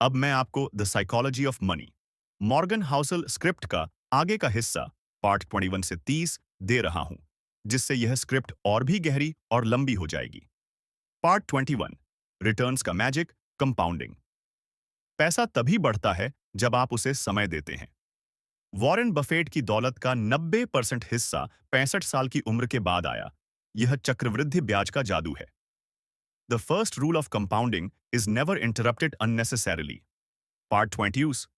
अब मैं आपको the psychology of money Morgan Housel script का आगे का हिस्सा पार्ट 21 से 30 दे रहा हूं, जिससे यह स्क्रिप्ट और भी गहरी और लंबी हो जाएगी। पार्ट 21 रिटर्न्स का मैजिक कंपाउंडिंग। पैसा तभी बढ़ता है जब आप उसे समय देते हैं। वॉरेन बफेट की दौलत का 90% हिस्सा 65 साल की उम्र के बाद आया। यह चक्रवृद्धि ब्याज का जादू है। The first rule of compounding is never interrupted unnecessarily. Part 20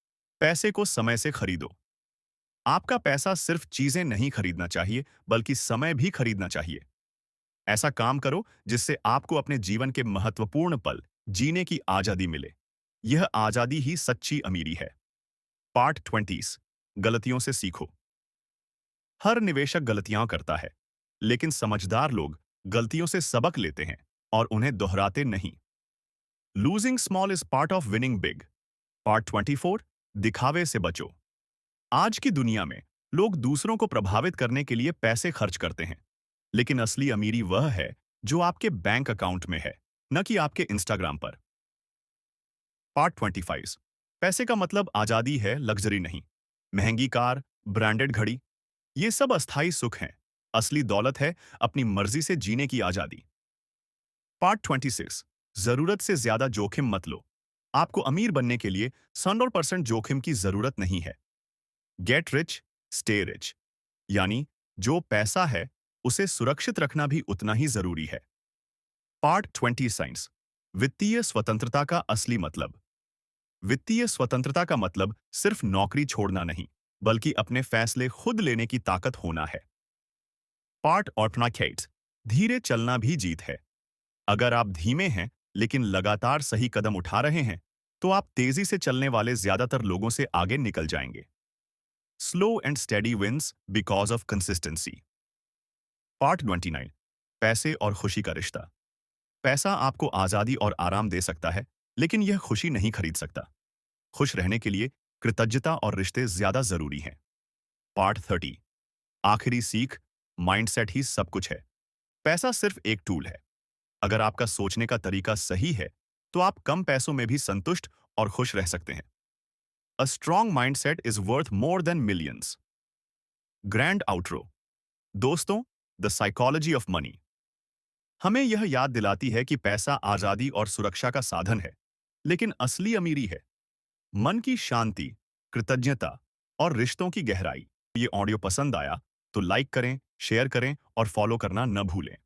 पैसे को समय से खरीदो। आपका पैसा सिर्फ चीजें नहीं खरीदना चाहिए, बल्कि समय भी खरीदना चाहिए। ऐसा काम करो जिससे आपको अपने जीवन के महत्वपूर्ण पल जीने की आजादी मिले। यह आजादी ही सच्ची अमीरी है। पार्ट 20 गलतियों से सीखो। हर निवेशक गलतियां करता है, लेकिन समझदार लोग गलतियों से सबक लेते हैं और उन्हें दोहराते नहीं। Losing small is part of winning big. Part 24 दिखावे से बचो। आज की दुनिया में लोग दूसरों को प्रभावित करने के लिए पैसे खर्च करते हैं, लेकिन असली अमीरी वह है जो आपके बैंक अकाउंट में है, न कि आपके इंस्टाग्राम पर। पार्ट 25 पैसे का मतलब आजादी है, लग्जरी नहीं। महंगी कार, ब्रांडेड घड़ी, ये सब अस्थाई सुख हैं। असली दौलत है अपनी मर्जी से जीने की आजादी। पार्ट 26 जरूरत से ज्यादा जोखिम मत लो। आपको अमीर बनने के लिए 100% जोखिम की जरूरत नहीं है। गेट रिच, स्टे रिच, यानी जो पैसा है उसे सुरक्षित रखना भी उतना ही जरूरी है। पार्ट 20 साइंस वित्तीय स्वतंत्रता का असली मतलब। वित्तीय स्वतंत्रता का मतलब सिर्फ नौकरी छोड़ना नहीं, बल्कि अपने फैसले खुद लेने की ताकत होना है। पार्ट ऑटोनाकेट्स धीरे चलना भी जीत है। अगर आप धीमे हैं लेकिन लगातार सही कदम उठा रहे हैं, तो आप तेजी से चलने वाले ज्यादातर लोगों से आगे निकल जाएंगे। Slow and steady wins because of consistency. Part 29 पैसे और खुशी का रिश्ता। पैसा आपको आजादी और आराम दे सकता है, लेकिन यह खुशी नहीं खरीद सकता। खुश रहने के लिए कृतज्ञता और रिश्ते ज्यादा जरूरी हैं। पार्ट 30 आखिरी सीख माइंडसेट ही सब कुछ है। पैसा सिर्फ एक टूल है। अगर आपका सोचने का तरीका सही है, तो आप कम पैसों में भी संतुष्ट और खुश रह सकते हैं। A strong mindset is worth more than millions. Grand outro. दोस्तों, द साइकोलॉजी ऑफ मनी हमें यह याद दिलाती है कि पैसा आजादी और सुरक्षा का साधन है, लेकिन असली अमीरी है मन की शांति, कृतज्ञता और रिश्तों की गहराई। ये ऑडियो पसंद आया तो लाइक करें, शेयर करें और फॉलो करना न भूलें।